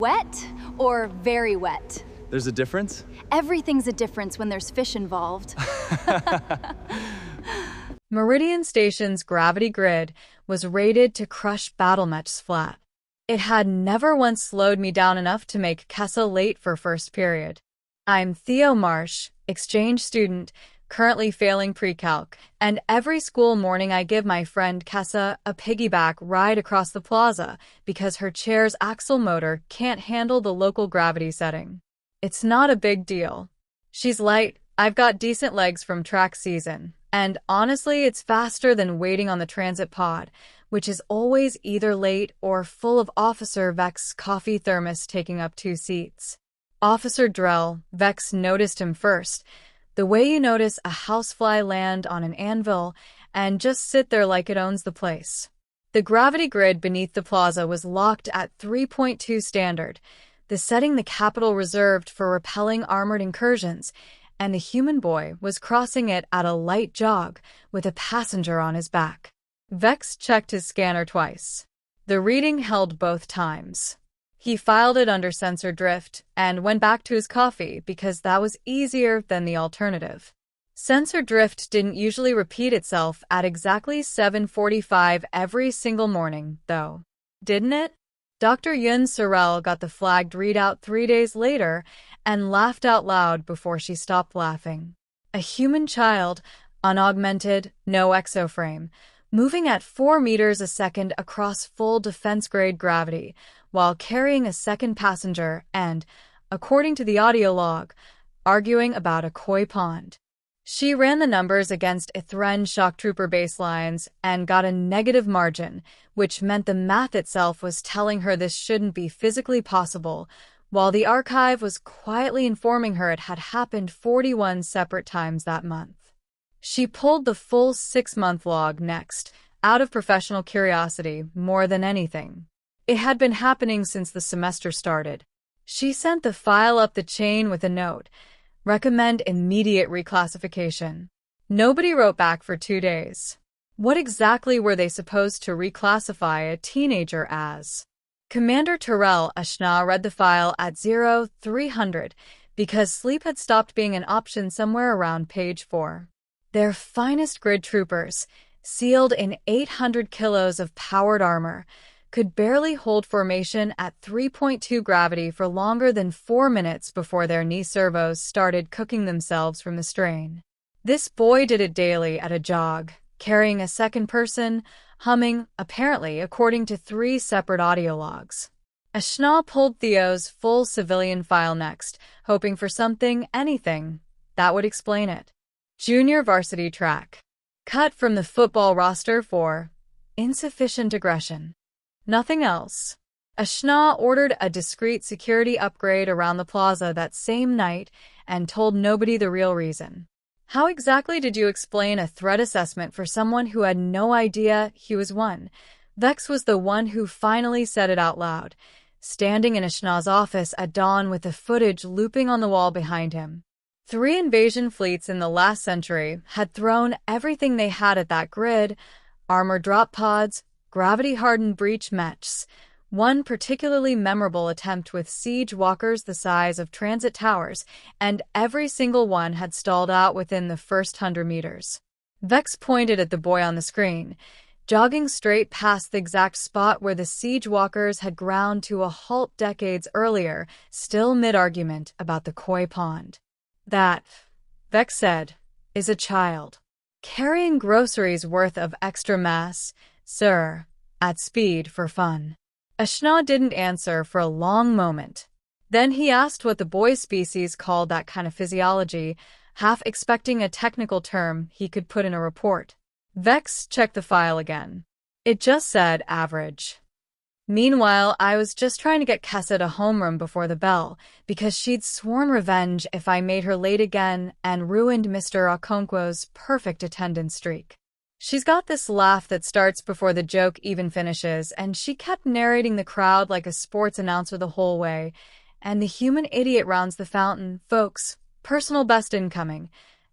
Wet or very wet? There's a difference? Everything's a difference when there's fish involved. Meridian Station's gravity grid was rated to crush battlemechs flat. It had never once slowed me down enough to make Kessa late for first period. I'm Theo Marsh, exchange student, currently failing pre-calc, and every school morning I give my friend Kessa a piggyback ride across the plaza because her chair's axle motor can't handle the local gravity setting. It's not a big deal. She's light, I've got decent legs from track season, and honestly it's faster than waiting on the transit pod, which is always either late or full of Officer Vex's coffee thermos taking up 2 seats. Officer Drell, Vex noticed him first, the way you notice a housefly land on an anvil and just sit there like it owns the place. The gravity grid beneath the plaza was locked at 3.2 standard, the setting the capital reserved for repelling armored incursions, and the human boy was crossing it at a light jog with a passenger on his back. Vex checked his scanner twice. The reading held both times. He filed it under sensor drift and went back to his coffee because that was easier than the alternative. Sensor drift didn't usually repeat itself at exactly 7:45 every single morning, though. Didn't it? Dr. Yun Sorel got the flagged readout 3 days later and laughed out loud before she stopped laughing. A human child, unaugmented, no exoframe, moving at 4 meters a second across full defense-grade gravity, while carrying a second passenger and, according to the audio log, arguing about a koi pond. She ran the numbers against Ithren shock trooper baselines and got a negative margin, which meant the math itself was telling her this shouldn't be physically possible, while the archive was quietly informing her it had happened 41 separate times that month. She pulled the full 6-month log next, out of professional curiosity more than anything. It had been happening since the semester started. She sent the file up the chain with a note, recommend immediate reclassification. Nobody wrote back for 2 days. What exactly were they supposed to reclassify a teenager as? Commander Terrell Ashna read the file at 0300 because sleep had stopped being an option somewhere around page 4. Their finest grid troopers, sealed in 800 kilos of powered armor, could barely hold formation at 3.2 gravity for longer than 4 minutes before their knee servos started cooking themselves from the strain. This boy did it daily at a jog, carrying a second person, humming, apparently according to 3 separate audio logs. Ashna pulled Theo's full civilian file next, hoping for something, anything, that would explain it. Junior varsity track. Cut from the football roster for insufficient aggression. Nothing else. Ashna ordered a discreet security upgrade around the plaza that same night and told nobody the real reason. How exactly did you explain a threat assessment for someone who had no idea he was one? Vex was the one who finally said it out loud, standing in Ashna's office at dawn with the footage looping on the wall behind him. 3 invasion fleets in the last century had thrown everything they had at that grid: armor drop pods, gravity-hardened breach mechs, one particularly memorable attempt with siege walkers the size of transit towers, and every single one had stalled out within the first 100 meters. Vex pointed at the boy on the screen, jogging straight past the exact spot where the siege walkers had ground to a halt decades earlier, still mid-argument about the koi pond. That, Vex said, is a child. Carrying groceries worth of extra mass, sir, at speed for fun. Ashna didn't answer for a long moment. Then he asked what the boy's species called that kind of physiology, half expecting a technical term he could put in a report. Vex checked the file again. It just said average. Meanwhile, I was just trying to get Kessa to homeroom before the bell, because she'd sworn revenge if I made her late again and ruined Mr. Okonkwo's perfect attendance streak. She's got this laugh that starts before the joke even finishes, and she kept narrating the crowd like a sports announcer the whole way, and the human idiot rounds the fountain, folks, personal best incoming.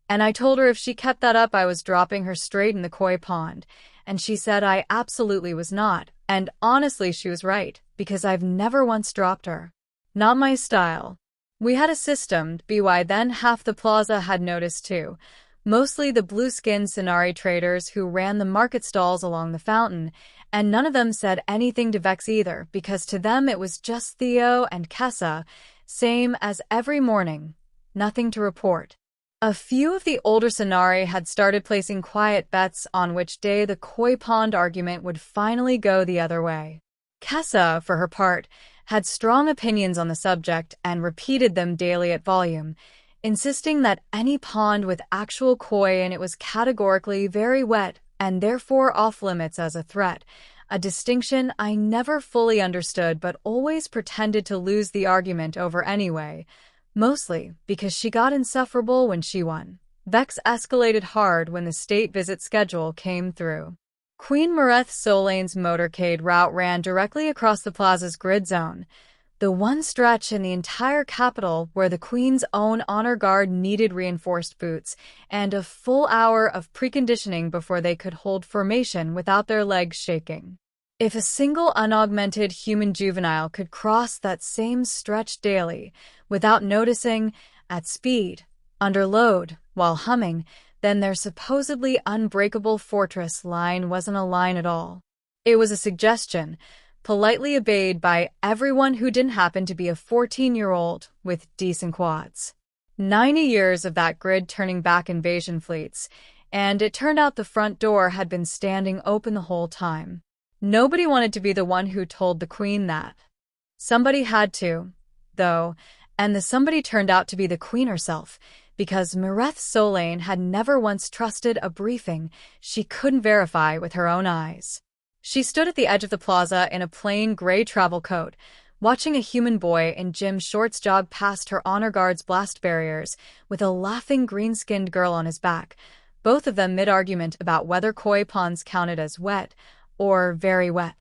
And I told her if she kept that up I was dropping her straight in the koi pond, and she said I absolutely was not, and honestly she was right, because I've never once dropped her. Not my style. We had a system, BY then half the plaza had noticed too. Mostly the blue-skinned Sinari traders who ran the market stalls along the fountain, and none of them said anything to Vex either, because to them it was just Theo and Kessa, same as every morning. Nothing to report. A few of the older Sinari had started placing quiet bets on which day the koi pond argument would finally go the other way. Kessa, for her part, had strong opinions on the subject and repeated them daily at volume, insisting that any pond with actual koi in it was categorically very wet and therefore off-limits as a threat, a distinction I never fully understood but always pretended to lose the argument over anyway, mostly because she got insufferable when she won. Vex escalated hard when the state visit schedule came through. Queen Mareth Solane's motorcade route ran directly across the plaza's grid zone, the one stretch in the entire capital where the Queen's own honor guard needed reinforced boots and a full hour of preconditioning before they could hold formation without their legs shaking. If a single unaugmented human juvenile could cross that same stretch daily, without noticing, at speed, under load, while humming, then their supposedly unbreakable fortress line wasn't a line at all. It was a suggestion, politely obeyed by everyone who didn't happen to be a 14-year-old with decent quads. 90 years of that grid turning back invasion fleets, and it turned out the front door had been standing open the whole time. Nobody wanted to be the one who told the Queen that. Somebody had to, though, and the somebody turned out to be the Queen herself, because Mareth Solane had never once trusted a briefing she couldn't verify with her own eyes. She stood at the edge of the plaza in a plain gray travel coat, watching a human boy in gym shorts jog past her honor guard's blast barriers with a laughing green-skinned girl on his back, both of them mid-argument about whether koi ponds counted as wet or very wet.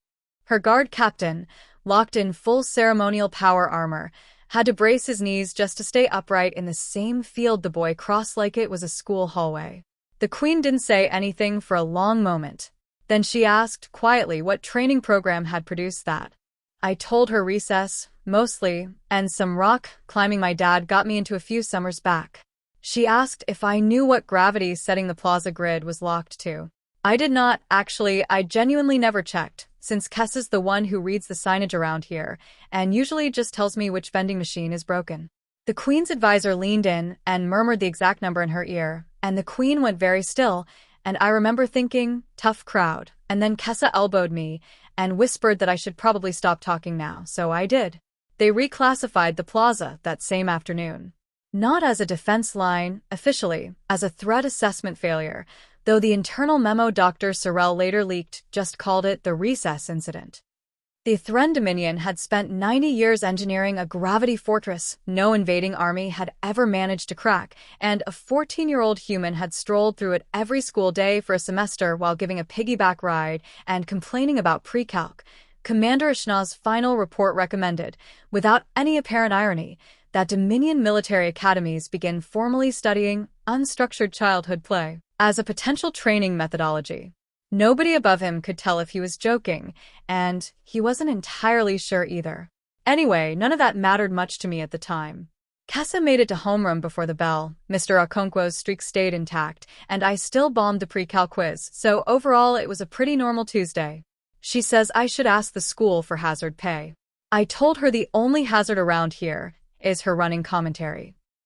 Her guard captain, locked in full ceremonial power armor, had to brace his knees just to stay upright in the same field the boy crossed like it was a school hallway. The Queen didn't say anything for a long moment. Then she asked quietly what training program had produced that. I told her recess, mostly, and some rock climbing my dad got me into a few summers back. She asked if I knew what gravity setting the plaza grid was locked to. I did not, actually. I genuinely never checked, since Kessa's the one who reads the signage around here, and usually just tells me which vending machine is broken. The Queen's advisor leaned in and murmured the exact number in her ear, and the Queen went very still, and I remember thinking, tough crowd, and then Kessa elbowed me and whispered that I should probably stop talking now, so I did. They reclassified the plaza that same afternoon. Not as a defense line, officially, as a threat assessment failure, though the internal memo Dr. Sorrell later leaked just called it the recess incident. The Ithren Dominion had spent 90 years engineering a gravity fortress no invading army had ever managed to crack, and a 14-year-old human had strolled through it every school day for a semester while giving a piggyback ride and complaining about pre-calc. Commander Ishnaw's final report recommended, without any apparent irony, that Dominion military academies begin formally studying unstructured childhood play as a potential training methodology. Nobody above him could tell if he was joking, and he wasn't entirely sure either. Anyway, none of that mattered much to me at the time. Kessa made it to homeroom before the bell. Mr. Okonkwo's streak stayed intact, and I still bombed the pre-calc quiz, so overall it was a pretty normal Tuesday. She says I should ask the school for hazard pay. I told her the only hazard around here is her running commentary.